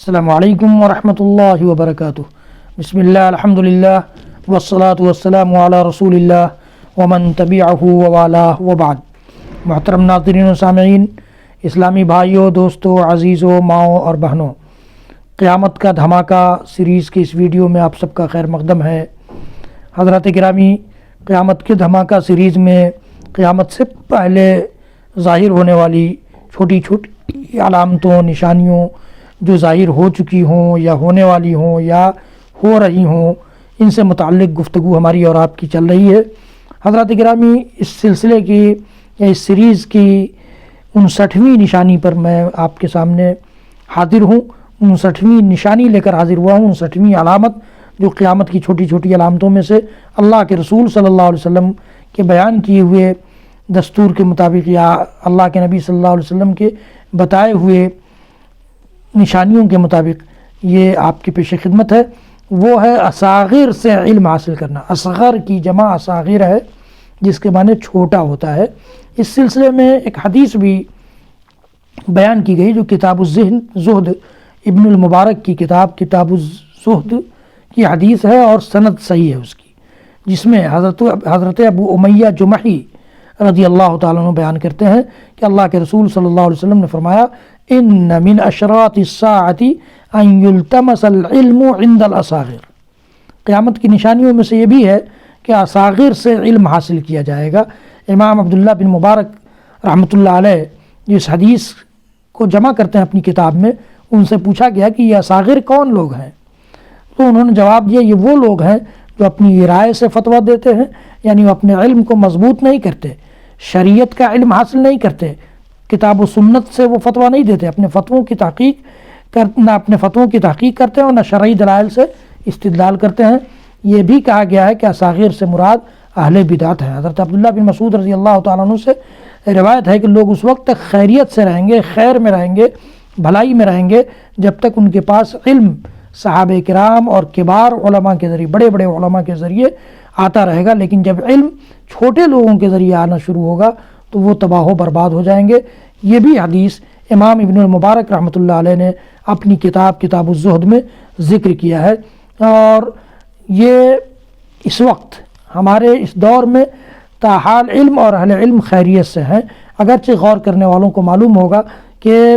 السلام علیکم ورحمۃ اللہ وبرکاتہ۔ بسم اللہ الحمدللہ والصلاة والسلام علی رسول اللہ ومن تبعہ ووالاه وبعد۔ محترم ناظرین و سامعین، اسلامی بھائیوں، دوستوں، عزیزوں، ماؤں اور بہنوں، قیامت کا دھماکہ سیریز کی اس ویڈیو میں آپ سب کا خیر مقدم ہے۔ حضرات گرامی، قیامت کے دھماکہ سیریز میں قیامت سے پہلے ظاہر ہونے والی چھوٹی چھوٹی علامتوں، نشانیوں جو ظاہر ہو چکی ہوں یا ہونے والی ہوں یا ہو رہی ہوں، ان سے متعلق گفتگو ہماری اور آپ کی چل رہی ہے۔ حضرات گرامی، اس سلسلے کی یا اس سیریز کی 59ویں نشانی پر میں آپ کے سامنے حاضر ہوں۔ 59ویں نشانی لے کر حاضر ہوا ہوں، 59ویں علامت جو قیامت کی چھوٹی چھوٹی علامتوں میں سے اللہ کے رسول صلی اللہ علیہ وسلم کے بیان کیے ہوئے دستور کے مطابق یا اللہ کے نبی صلی اللہ علیہ وسلم کے بتائے ہوئے نشانیوں کے مطابق یہ آپ کی پیش خدمت ہے۔ وہ ہے اصاغر سے علم حاصل کرنا۔ اصغر کی جمع اصاغر ہے، جس کے معنی چھوٹا ہوتا ہے۔ اس سلسلے میں ایک حدیث بھی بیان کی گئی جو کتاب الذہن زہد ابن المبارک کی کتاب کتاب الزہد کی حدیث ہے اور سند صحیح ہے اس کی، جس میں حضرت ابو امیہ جمحی رضی اللہ تعالیٰ عنہ بیان کرتے ہیں کہ اللہ کے رسول صلی اللہ علیہ وسلم نے فرمایا، ان من اشراط الساعۃ ان یلتمس العلم عند الاصاغر۔ قیامت کی نشانیوں میں سے یہ بھی ہے کہ اصاغر سے علم حاصل کیا جائے گا۔ امام عبداللہ بن مبارک رحمۃ اللہ علیہ جس حدیث کو جمع کرتے ہیں اپنی کتاب میں، ان سے پوچھا گیا کہ یہ اصاغر کون لوگ ہیں، تو انہوں نے جواب دیا، یہ وہ لوگ ہیں جو اپنی رائے سے فتویٰ دیتے ہیں، یعنی وہ اپنے علم کو مضبوط نہیں کرتے، شریعت کا علم حاصل نہیں کرتے، کتاب و سنت سے وہ فتویٰ نہیں دیتے، اپنے فتووں کی تحقیق کرتے ہیں اور نہ شرعی دلائل سے استدلال کرتے ہیں۔ یہ بھی کہا گیا ہے کہ اصاغر سے مراد اہل بدعت ہیں۔ حضرت عبداللہ بن مسعود رضی اللہ تعالیٰ عنہ سے روایت ہے کہ لوگ اس وقت تک خیریت سے رہیں گے، خیر میں رہیں گے، بھلائی میں رہیں گے، جب تک ان کے پاس علم صحابہ کرام اور کبار علماء کے ذریعے، بڑے بڑے علماء کے ذریعے آتا رہے گا، لیکن جب علم چھوٹے لوگوں کے ذریعے آنا شروع ہوگا تو وہ تباہ و برباد ہو جائیں گے۔ یہ بھی حدیث امام ابن المبارک رحمۃ اللہ علیہ نے اپنی کتاب الزہد میں ذکر کیا ہے، اور یہ اس وقت ہمارے اس دور میں تاحال علم اور اہل علم خیریت سے ہیں۔ اگرچہ غور کرنے والوں کو معلوم ہوگا کہ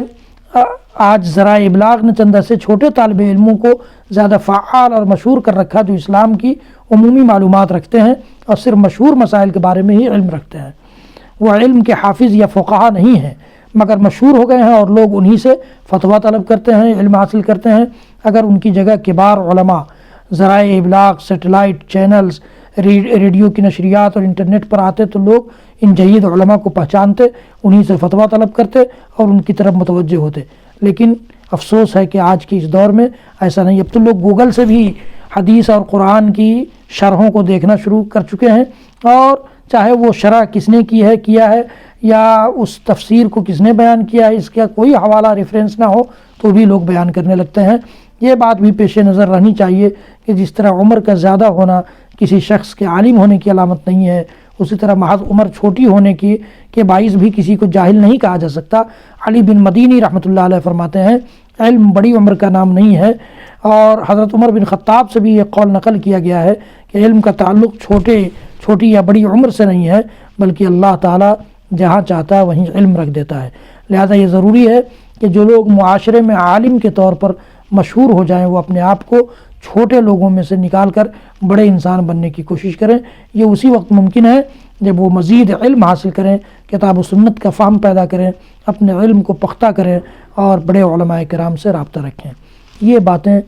آج ذرائع ابلاغ نے چند ایسے چھوٹے طالب علموں کو زیادہ فعال اور مشہور کر رکھا جو اسلام کی عمومی معلومات رکھتے ہیں اور صرف مشہور مسائل کے بارے میں ہی علم رکھتے ہیں۔ وہ علم کے حافظ یا فقہا نہیں ہیں، مگر مشہور ہو گئے ہیں اور لوگ انہی سے فتویٰ طلب کرتے ہیں، علم حاصل کرتے ہیں۔ اگر ان کی جگہ کبار علماء ذرائع ابلاغ، سیٹلائٹ چینلز، ریڈیو کی نشریات اور انٹرنیٹ پر آتے تو لوگ ان جید علماء کو پہچانتے، انہی سے فتویٰ طلب کرتے اور ان کی طرف متوجہ ہوتے۔ لیکن افسوس ہے کہ آج کے اس دور میں ایسا نہیں۔ اب تو لوگ گوگل سے بھی حدیث اور قرآن کی شرحوں کو دیکھنا شروع کر چکے ہیں، اور چاہے وہ شرح کس نے کیا ہے یا اس تفسیر کو کس نے بیان کیا ہے، اس کا کوئی حوالہ ریفرنس نہ ہو تو بھی لوگ بیان کرنے لگتے ہیں۔ یہ بات بھی پیش نظر رہنی چاہیے کہ جس طرح عمر کا زیادہ ہونا کسی شخص کے عالم ہونے کی علامت نہیں ہے، اسی طرح محض عمر چھوٹی ہونے کی کے باعث بھی کسی کو جاہل نہیں کہا جا سکتا۔ علی بن مدینی رحمۃ اللہ علیہ فرماتے ہیں، علم بڑی عمر کا نام نہیں ہے، اور حضرت عمر بن خطاب سے بھی یہ قول نقل کیا گیا ہے کہ علم کا تعلق چھوٹی یا بڑی عمر سے نہیں ہے، بلکہ اللہ تعالیٰ جہاں چاہتا ہے وہیں علم رکھ دیتا ہے۔ لہذا یہ ضروری ہے کہ جو لوگ معاشرے میں عالم کے طور پر مشہور ہو جائیں وہ اپنے آپ کو چھوٹے لوگوں میں سے نکال کر بڑے انسان بننے کی کوشش کریں۔ یہ اسی وقت ممکن ہے جب وہ مزید علم حاصل کریں، کتاب و سنت کا فہم پیدا کریں، اپنے علم کو پختہ کریں اور بڑے علماء کرام سے رابطہ رکھیں۔ یہ باتیں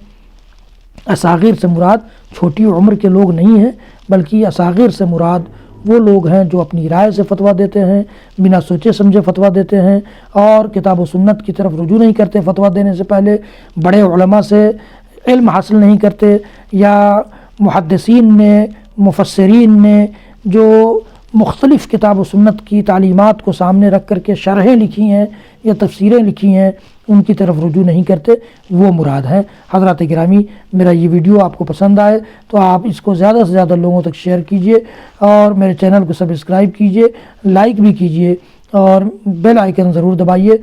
اصاغر سے مراد چھوٹی عمر کے لوگ نہیں ہیں، بلکہ اصاغر سے مراد وہ لوگ ہیں جو اپنی رائے سے فتویٰ دیتے ہیں، بنا سوچے سمجھے فتویٰ دیتے ہیں اور کتاب و سنت کی طرف رجوع نہیں کرتے، فتویٰ دینے سے پہلے بڑے علماء سے علم حاصل نہیں کرتے، یا محدثین نے، مفسرین نے جو مختلف کتاب و سنت کی تعلیمات کو سامنے رکھ کر کے شرحیں لکھی ہیں یا تفسیریں لکھی ہیں، ان کی طرف رجوع نہیں کرتے، وہ مراد ہیں۔ حضرات گرامی، میرا یہ ویڈیو آپ کو پسند آئے تو آپ اس کو زیادہ سے زیادہ لوگوں تک شیئر کیجئے اور میرے چینل کو سبسکرائب کیجئے، لائک بھی کیجئے اور بیل آئیکن ضرور دبائیے۔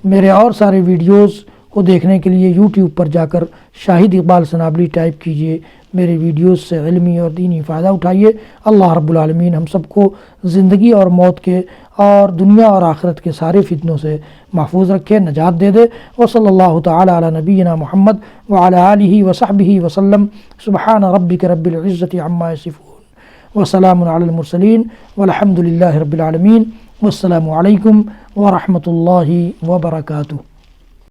میرے اور سارے ویڈیوز کو دیکھنے کے لیے یوٹیوب پر جا کر شاہد اقبال سنابلی ٹائپ کیجئے، میرے ویڈیوز سے علمی اور دینی فائدہ اٹھائیے۔ اللہ رب العالمین ہم سب کو زندگی اور موت کے اور دنیا اور آخرت کے سارے فتنوں سے محفوظ رکھے، نجات دے دے۔ وصلی اللہ تعالی علی نبینا محمد وعلی آلہ وصحبہ وسلم۔ سبحان ربک رب العزۃ عما یصفون وسلام علی المرسلین والحمد للہ رب العالمین۔ والسلام علیکم ورحمۃ اللہ وبرکاتہ۔